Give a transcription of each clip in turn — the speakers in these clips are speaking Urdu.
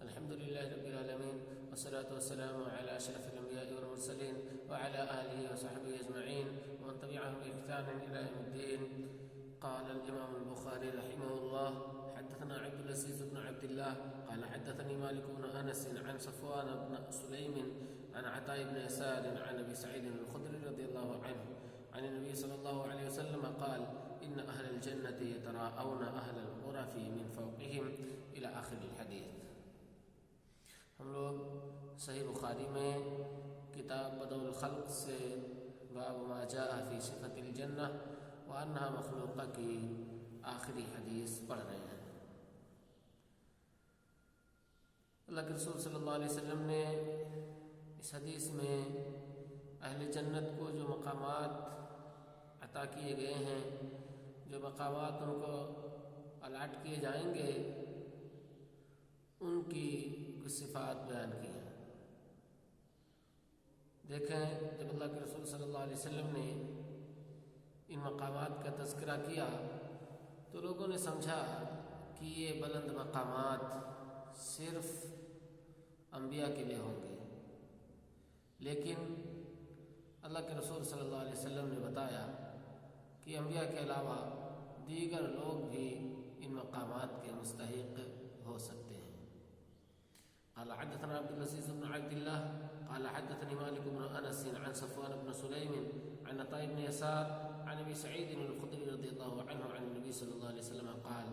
الحمد لله رب العالمين، والصلاة والسلام على أشرف الأنبياء والمرسلين وعلى آله وصحبه أجمعين ومن تبعهم بإحسان إلى يوم الدين. قال الإمام البخاري رحمه الله: حدثنا عبد العزيز بن عبد الله قال حدثني مالك بن أنس عن صفوان بن سليم عن عطاء بن يسار عن أبي سعيد الخدري رضي الله عنه عن النبي صلى الله عليه وسلم قال: إن أهل الجنة يتراءون أهل الغرف من فوقهم إلى آخر الحديث. ہم لوگ صحیح بخاری میں کتاب بدء الخلق سے باب ما جاء فی صفۃ الجنہ وانہا مخلوقہ کی آخری حدیث پڑھ رہے ہیں. اللہ کے رسول صلی اللہ علیہ وسلم نے اس حدیث میں اہل جنت کو جو مقامات عطا کیے گئے ہیں، جو مقامات ان کو الاٹ کیے جائیں گے، ان کی کچھ صفات بیان کی ہیں. دیکھیں، جب اللہ کے رسول صلی اللہ علیہ وسلم نے ان مقامات کا تذکرہ کیا تو لوگوں نے سمجھا کہ یہ بلند مقامات صرف انبیاء کے لیے ہوں گے، لیکن اللہ کے رسول صلی اللہ علیہ وسلم نے بتایا کہ انبیاء کے علاوہ دیگر لوگ بھی ان مقامات کے مستحق ہو سکتے ہیں. قال حدثنا عبد العزيز بن عبد الله قال حدثني مالك بن أنس عن صفوان بن سليم عن عطاء بن يسار عن أبي سعيد الخدري رضي الله عنه عن النبي صلى الله عليه وسلم قال: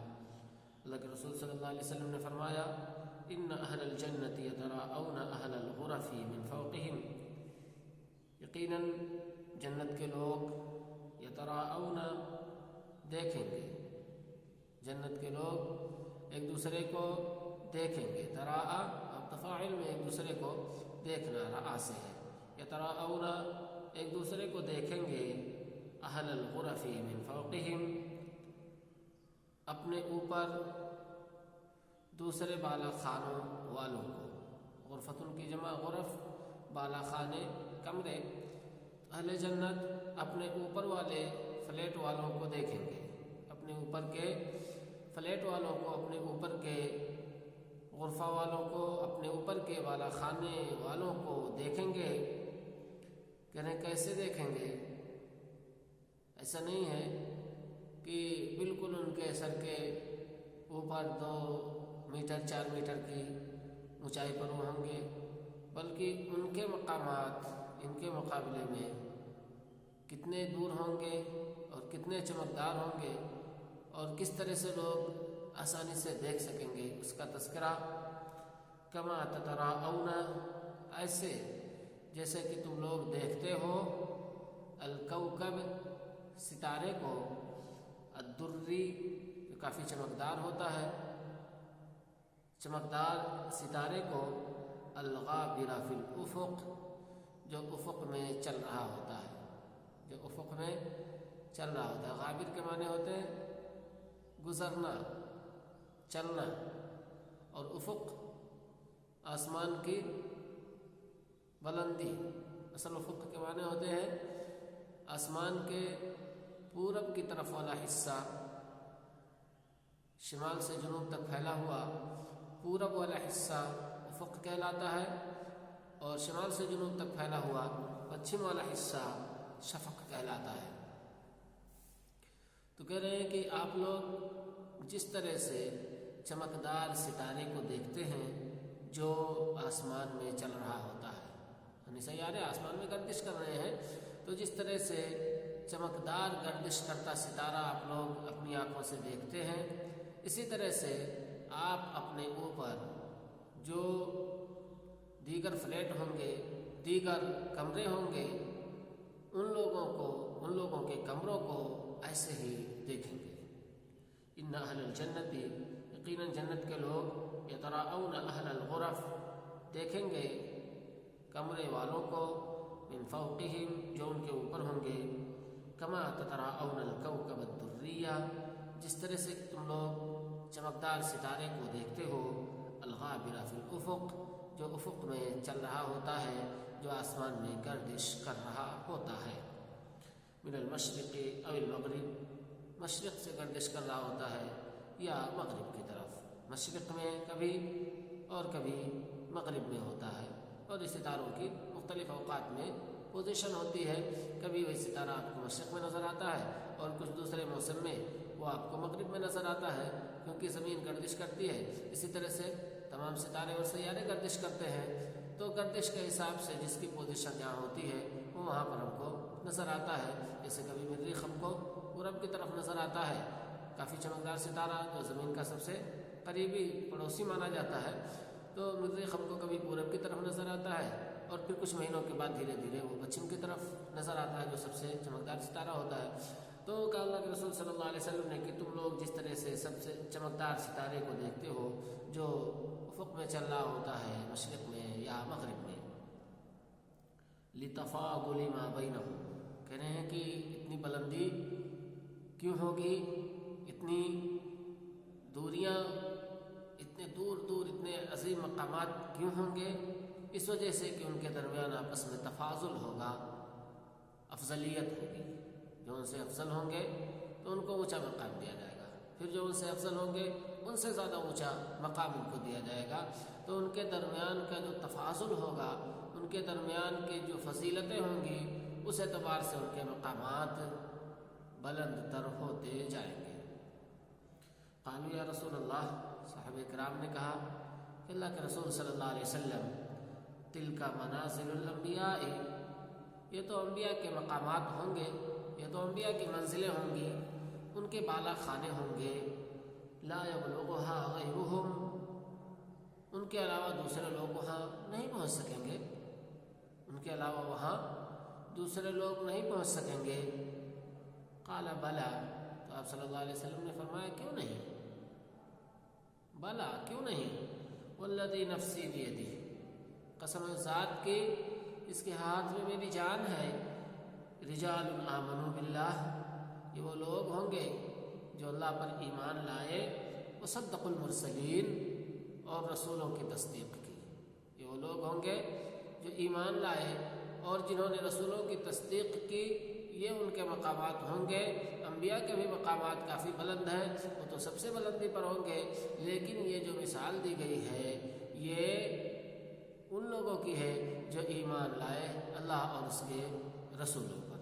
اللہ کے رسول صلی اللہ علیہ وسلم نے فرمایا: ان اہل الجنت یتراءون اہل الغرف من فوقهم، یقیناً جنت کے لوگ یتراءون دیکھیں گے، جنت کے لوگ ایک دوسرے کو دیکھیں گے. تراء تفاعل میں ایک دوسرے کو دیکھنا رآ سے ہے. یتراءون ایک دوسرے کو دیکھیں گے. اہل الغرف من فوقهم، اپنے اوپر دوسرے بالا خانوں والوں کو. غرفتن کی جمع غرف، بالا خانے، کمرے. اہل جنت اپنے اوپر والے فلیٹ والوں کو دیکھیں گے، اپنے اوپر کے فلیٹ والوں کو، اپنے اوپر کے غرفہ والوں کو، اپنے اوپر کے بالا خانے والوں کو دیکھیں گے. کہنے کیسے دیکھیں گے؟ ایسا نہیں ہے کہ بالکل ان کے سر کے اوپر 2 میٹر 4 میٹر کی اونچائی پر وہ ہوں گے، بلکہ ان کے مقامات ان کے مقابلے میں کتنے دور ہوں گے اور کتنے چمکدار ہوں گے اور کس طرح سے لوگ آسانی سے دیکھ سکیں گے، اس کا تذکرہ. کما تتراءون، ایسے جیسے کہ تم لوگ دیکھتے ہو، الکوکب، ستارے کو، الدری، جو کافی چمکدار ہوتا ہے، چمکدار ستارے کو، الغابر فی الافق، جو افق میں چل رہا ہوتا ہے، جو افق میں چل رہا ہوتا ہے. غابر کے معنی ہوتے ہیں گزرنا، چلنا، اور افق آسمان کی بلندی. اصل افق کے معنی ہوتے ہیں آسمان کے پورب کی طرف والا حصہ، شمال سے جنوب تک پھیلا ہوا پورب والا حصہ افق کہلاتا ہے، اور شمال سے جنوب تک پھیلا ہوا پچھم والا حصہ شفق کہلاتا ہے. تو کہہ رہے ہیں کہ آپ لوگ جس طرح سے چمکدار ستارے کو دیکھتے ہیں جو آسمان میں چل رہا ہوتا ہے، یعنی سیارے آسمان میں گردش کر رہے ہیں، تو جس طرح سے چمکدار گردش کرتا ستارہ آپ لوگ اپنی آنکھوں سے دیکھتے ہیں، اسی طرح سے آپ اپنے اوپر جو دیگر فلیٹ ہوں گے، دیگر کمرے ہوں گے، ان لوگوں کے کمروں کو ایسے ہی دیکھیں گے. ان اہل الجنت، یقیناً جنت کے لوگ، یتراءون اہل الغرف، دیکھیں گے کمرے والوں کو، من فوقہم، جو ان کے اوپر ہوں گے، کما تتراءون الکوکب الدریہ، جس طرح سے تم لوگ چمکدار ستارے کو دیکھتے ہو، الغابر فی الافق، جو افق میں چل رہا ہوتا ہے، جو آسمان میں گردش کر رہا ہوتا ہے. من المشرق او المغرب، مشرق سے گردش کر رہا ہوتا ہے یا مغرب کی طرف. مشرق میں کبھی اور کبھی مغرب میں ہوتا ہے، اور اس ستاروں کی مختلف اوقات میں پوزیشن ہوتی ہے. کبھی وہی ستارہ آپ کو مشرق میں نظر آتا ہے اور کچھ دوسرے موسم میں وہ آپ کو مغرب میں نظر آتا ہے، کیونکہ زمین گردش کرتی ہے. اسی طرح سے تمام ستارے اور سیارے گردش کرتے ہیں، تو گردش کے حساب سے جس کی پوزیشن جہاں ہوتی ہے وہ وہاں پر ہم کو نظر آتا ہے. جیسے کبھی مریخ ہم کو پورب کی طرف نظر آتا ہے، کافی چمکدار ستارہ جو زمین کا سب سے قریبی پڑوسی مانا جاتا ہے، تو مریخ ہم کو کبھی پورب کی طرف نظر آتا ہے، اور پھر کچھ مہینوں کے بعد دھیرے دھیرے وہ پچھم کی طرف نظر آتا ہے جو سب سے چمکدار ستارہ ہوتا ہے. تو کہا اللہ کے رسول صلی اللہ علیہ وسلم نے کہ تم لوگ جس طرح سے سب سے چمکدار ستارے کو دیکھتے ہو جو افق میں چل رہا ہوتا ہے مشرق میں یا مغرب میں، لِتَفَاضُلِ مَا بَيْنَهُمْ، کہہ رہے ہیں کہ اتنی بلندی کیوں ہوگی، اتنی دوریاں، اتنے دور دور اتنے عظیم مقامات کیوں ہوں گے؟ اس وجہ سے کہ ان کے درمیان آپس میں تفاضل ہوگا، افضلیت ہوگی. جو ان سے افضل ہوں گے تو ان کو اونچا مقام دیا جائے گا، پھر جو ان سے افضل ہوں گے ان سے زیادہ اونچا مقام ان کو دیا جائے گا. تو ان کے درمیان کا جو تفاضل ہوگا، ان کے درمیان کی جو فضیلتیں ہوں گی، اس اعتبار سے ان کے مقامات بلند تر ہوتے جائیں گے. قالوا یا رسول اللہ، صحابہ کرام نے کہا کہ اللہ کے رسول صلی اللہ علیہ وسلم، تلک منازل الانبیاء، یہ تو انبیاء کے مقامات ہوں گے، یہ تو انبیاء کی منزلیں ہوں گی، ان کے بالا خانے ہوں گے. لا یبلغها غیرہم، ان کے علاوہ دوسرے لوگ وہاں نہیں پہنچ سکیں گے، ان کے علاوہ وہاں دوسرے لوگ نہیں پہنچ سکیں گے. قال بلا، تو آپ صلی اللہ علیہ وسلم نے فرمایا کیوں نہیں، بلا کیوں نہیں. والذی نفسی بیدہ، قسم ذات کی اس کے ہاتھ میں میری جان ہے. رجال آمنوا باللہ، یہ وہ لوگ ہوں گے جو اللہ پر ایمان لائے، وصدقوا المرسلین، اور رسولوں کی تصدیق کی. یہ وہ لوگ ہوں گے جو ایمان لائے اور جنہوں نے رسولوں کی تصدیق کی، یہ ان کے مقامات ہوں گے. انبیاء کے بھی مقامات کافی بلند ہیں، وہ تو سب سے بلندی پر ہوں گے، لیکن یہ جو مثال دی گئی ہے یہ ان لوگوں کی ہے جو ایمان لائے اللہ اور اس کے رسولوں پر.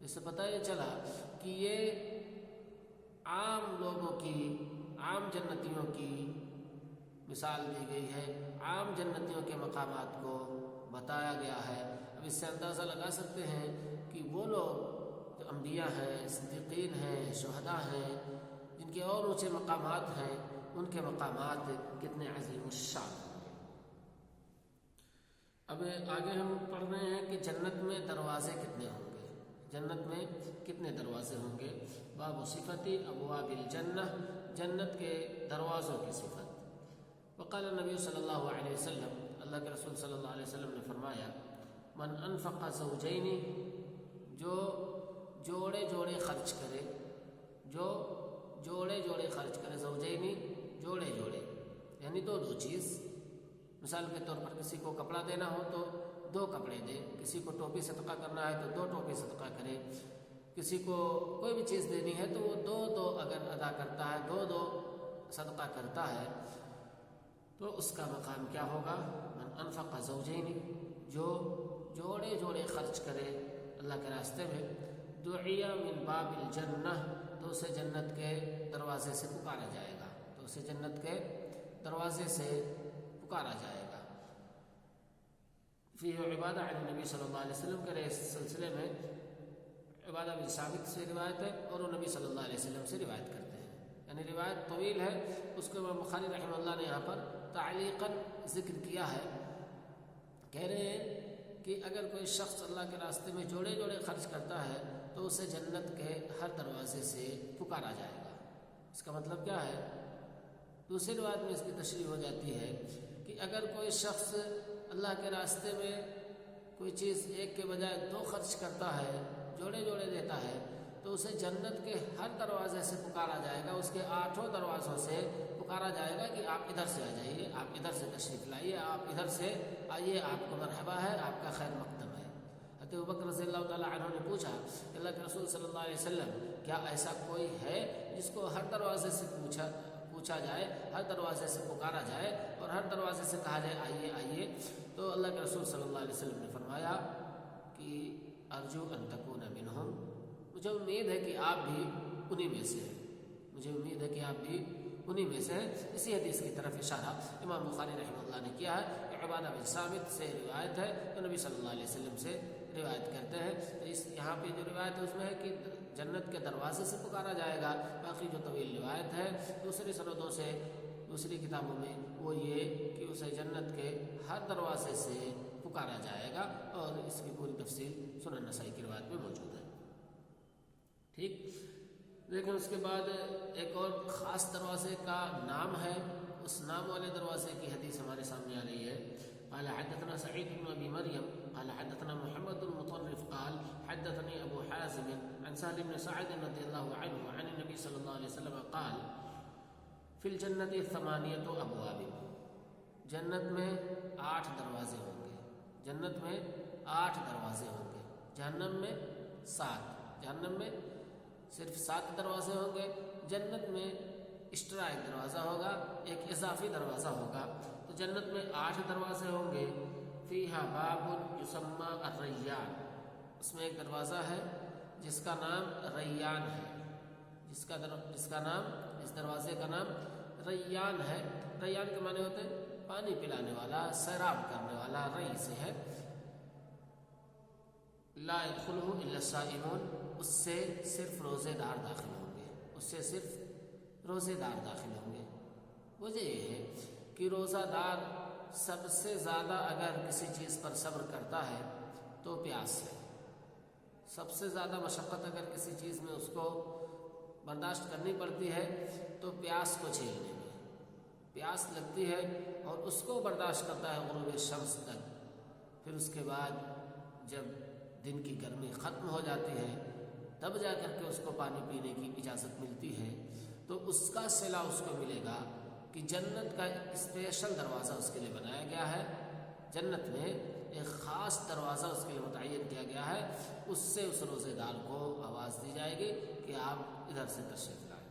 اس سے پتہ یہ چلا کہ یہ عام لوگوں کی، عام جنتیوں کی مثال دی گئی ہے، عام جنتیوں کے مقامات کو بتایا گیا ہے. اب اس سے اندازہ لگا سکتے ہیں کہ وہ لوگ جو انبیاء ہیں، صدیقین ہیں، شہداء ہیں، جن کے اور اونچے مقامات ہیں، ان کے مقامات کتنے عظیم الشان ہیں. اب آگے ہم پڑھ رہے ہیں کہ جنت میں دروازے کتنے ہوں گے، جنت میں کتنے دروازے ہوں گے. باب صفت ابواب الجنہ، جنت کے دروازوں کی صفت. وقال نبی صلی اللہ علیہ وسلم، اللہ کے رسول صلی اللہ علیہ وسلم نے فرمایا، من انفق زوجین، جو جوڑے جوڑے خرچ کرے، جو جوڑے جوڑے خرچ کرے، زوجین جوڑے جوڑے یعنی دو دو چیز. مثال کے طور پر کسی کو کپڑا دینا ہو تو دو کپڑے دے، کسی کو ٹوپی صدقہ کرنا ہے تو دو ٹوپی صدقہ کرے، کسی کو کوئی بھی چیز دینی ہے تو وہ دو دو اگر ادا کرتا ہے، دو دو صدقہ کرتا ہے، تو اس کا مقام کیا ہوگا؟ من انفق زوجین، جو جوڑے جوڑے خرچ کرے اللہ کے راستے میں. دعی من باب الجنہ، تو اسے جنت کے دروازے سے پکارا جائے گا، تو اسے جنت کے دروازے سے پکارا جائے گا. فی عبادہ عن نبی صلی اللہ علیہ وسلم کے اس سلسلے میں عبادہ بن ثابت سے روایت ہے اور وہ نبی صلی اللہ علیہ وسلم سے روایت کرتے ہیں، یعنی روایت طویل ہے. اس کو امام بخاری رحمہ اللہ نے یہاں پر تعلیقاً ذکر کیا ہے. کہہ رہے ہیں کہ اگر کوئی شخص اللہ کے راستے میں جوڑے جوڑے خرچ کرتا ہے تو اسے جنت کے ہر دروازے سے پکارا جائے گا. اس کا مطلب کیا ہے؟ دوسری روایت میں اس کی تشریح ہو جاتی ہے کہ اگر کوئی شخص اللہ کے راستے میں کوئی چیز ایک کے بجائے دو خرچ کرتا ہے، جوڑے جوڑے دیتا ہے، تو اسے جنت کے ہر دروازے سے پکارا جائے گا، اس کے 8 دروازوں سے پکارا جائے گا کہ آپ ادھر سے آ جائیے، آپ ادھر سے تشریف لائیے، آپ ادھر سے آئیے، آپ کو مرحبا ہے، آپ کا خیر مقدم ہے. حضرت ابوبکر رضی اللہ تعالیٰ عنہ نے پوچھا کہ اللہ کے رسول صلی اللہ علیہ وسلم، کیا ایسا کوئی ہے جس کو ہر دروازے سے پوچھا پوچھا جائے، ہر دروازے سے پکارا جائے اور ہر دروازے سے کہا جائے آئیے آئیے، تو اللہ کے رسول صلی اللہ علیہ وسلم نے فرمایا کہ ارجو ان تکون منہم، مجھے امید ہے کہ آپ بھی انہی میں سے ہیں، مجھے امید ہے کہ آپ بھی انہی میں سے ہیں۔ اسی حدیث کی طرف اشارہ امام بخاری رحمہ اللہ نے کیا ہے کہ عبادہ بن ثابت سے روایت ہے، تو نبی صلی اللہ علیہ وسلم سے روایت کرتے ہیں۔ تو یہاں پہ جو روایت ہے اس میں ہے کہ جنت کے دروازے سے پکارا جائے گا، باقی جو طویل روایت ہے دوسری سندوں سے دوسری کتابوں میں وہ یہ کہ اسے جنت کے ہر دروازے سے پکارا جائے گا، اور اس کی پوری تفصیل سنن نسائی کی روایت میں موجود ہے۔ ٹھیک، لیکن اس کے بعد ایک اور خاص دروازے کا نام ہے، اس نام والے دروازے کی حدیث ہمارے سامنے آ رہی ہے۔ قال حدثنا سعيد بن ابي مريم قال حدثنا محمد بن مطرف قال حدثني ابو حازم عن سهل بن سعد رضي الله عنه عن النبي صلى الله عليه وسلم قال في الجنة 8 ابواب، جنت میں 8 دروازے ہوں گے، جنت میں 8 دروازے ہوں گے، جہنم میں 7، جہنم میں صرف 7 دروازے ہوں گے، جنت میں ایکسٹرا ایک دروازہ ہوگا، ایک اضافی دروازہ ہوگا، تو جنت میں 8 دروازے ہوں گے۔ فیہا باب یسمى الریان، اس میں ایک دروازہ ہے جس کا نام ریان ہے، جس کا نام، اس دروازے کا نام ریان ہے۔ ریان کے معنی ہوتے ہیں پانی پلانے والا، سیراب کرنے والا، ری سے ہے۔ لا يدخلہ الا الصائمون، اس سے صرف روزے دار داخل ہوں گے، اس سے صرف روزے دار داخل ہوں گے۔ وجہ یہ ہے کہ روزہ دار سب سے زیادہ اگر کسی چیز پر صبر کرتا ہے تو پیاس ہے، سب سے زیادہ مشقت اگر کسی چیز میں اس کو برداشت کرنی پڑتی ہے تو پیاس کو جھیلنے میں، پیاس لگتی ہے اور اس کو برداشت کرتا ہے غروب شمس تک، پھر اس کے بعد جب دن کی گرمی ختم ہو جاتی ہے تب جا کر کے اس کو پانی پینے کی اجازت ملتی ہے، تو اس کا صلہ اس کو ملے گا کہ جنت کا اسپیشل دروازہ اس کے لیے بنایا گیا ہے، جنت میں ایک خاص دروازہ اس کے لیے متعین کیا گیا ہے، اس سے اس روزے دار کو آواز دی جائے گی کہ آپ ادھر سے تشریف لائیں۔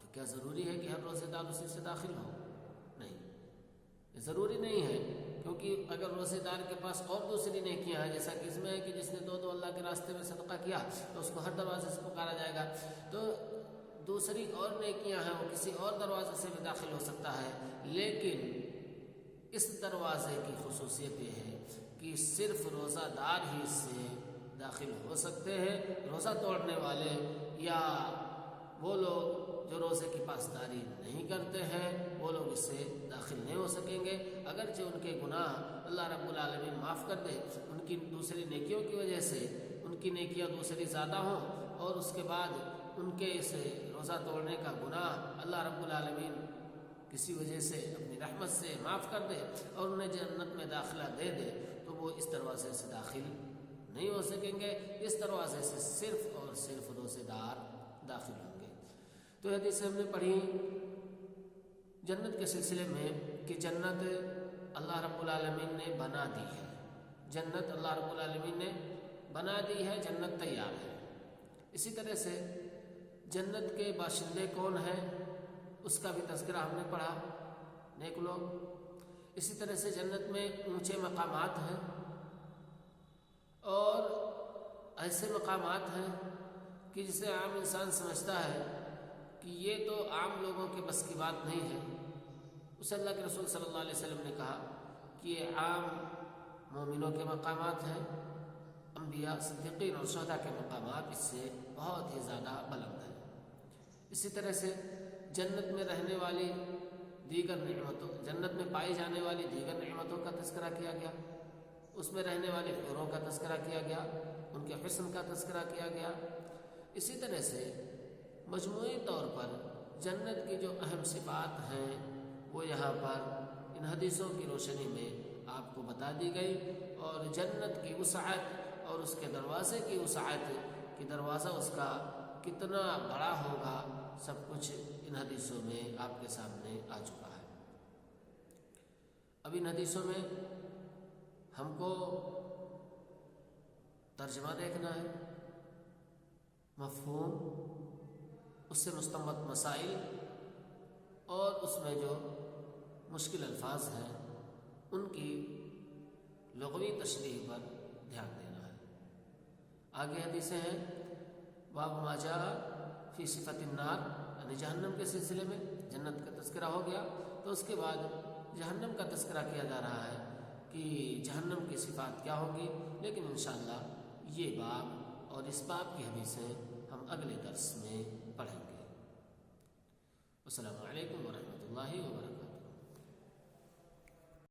تو کیا ضروری ہے کہ ہر روزے دار اسی سے داخل ہو؟ نہیں، ضروری نہیں ہے، کیونکہ اگر روزے دار کے پاس اور دوسری نیکیاں ہیں، جیسا کہ اس میں ہے کہ جس نے 2 اللہ کے راستے میں صدقہ کیا تو اس کو ہر دروازے سے پکارا جائے گا، تو دوسری اور نیکیاں ہیں وہ کسی اور دروازے سے بھی داخل ہو سکتا ہے، لیکن اس دروازے کی خصوصیت یہ ہے کہ صرف روزہ دار ہی اس سے داخل ہو سکتے ہیں، روزہ توڑنے والے یا وہ لوگ جو روزے کی پاسداری نہیں کرتے ہیں وہ لوگ اس سے داخل نہیں ہو سکیں گے، اگرچہ ان کے گناہ اللہ رب العالمین معاف کر دے، ان کی دوسری نیکیوں کی وجہ سے ان کی نیکیاں دوسری زیادہ ہوں، اور اس کے بعد ان کے اس روزہ توڑنے کا گناہ اللہ رب العالمین کسی وجہ سے اپنی رحمت سے معاف کر دے اور انہیں جنت میں داخلہ دے دے، تو وہ اس دروازے سے داخل نہیں ہو سکیں گے، اس دروازے سے صرف اور صرف روزے دار داخل ہوں گے۔ تو حدیث ہم نے پڑھی جنت کے سلسلے میں کہ جنت اللہ رب العالمین نے بنا دی ہے، جنت اللہ رب العالمین نے بنا دی ہے، جنت تیار ہے۔ اسی طرح سے جنت کے باشندے کون ہیں اس کا بھی تذکرہ ہم نے پڑھا، نیک لوگ۔ اسی طرح سے جنت میں اونچے مقامات ہیں، اور ایسے مقامات ہیں کہ جسے عام انسان سمجھتا ہے کہ یہ تو عام لوگوں کے بس کی بات نہیں ہے، اسے اللہ کے رسول صلی اللہ علیہ وسلم نے کہا کہ یہ عام مومنوں کے مقامات ہیں، انبیاء، صدیقین اور شہداء کے مقامات اس سے بہت ہی زیادہ بلند ہیں۔ اسی طرح سے جنت میں رہنے والی دیگر نعمتوں، جنت میں پائی جانے والی دیگر نعمتوں کا تذکرہ کیا گیا، اس میں رہنے والے حوروں کا تذکرہ کیا گیا، ان کے حسن کا تذکرہ کیا گیا۔ اسی طرح سے مجموعی طور پر جنت کی جو اہم صفات ہیں وہ یہاں پر ان حدیثوں کی روشنی میں آپ کو بتا دی گئی، اور جنت کی وسعت اور اس کے دروازے کی وسعت کہ دروازہ اس کا کتنا بڑا ہوگا، سب کچھ ان حدیثوں میں آپ کے سامنے آ چکا ہے۔ اب ان حدیثوں میں ہم کو ترجمہ دیکھنا ہے، مفہوم، اس سے مستنبط مسائل اس میں جو مشکل الفاظ ہیں ان کی لغوی تشریح پر دھیان دینا ہے۔ آگے حدیثیں ہیں، باب ما جاء فی صفت النار، یعنی جہنم کے سلسلے میں جنت کا تذکرہ ہو گیا، تو اس کے بعد جہنم کا تذکرہ کیا جا رہا ہے کہ جہنم کی صفات کیا ہوں گی، لیکن انشاءاللہ یہ باب اور اس باب کی حدیثیں ہم اگلے درس میں پڑھیں گے۔ السلام علیکم ورحمۃ اللہ وبرکاتہ۔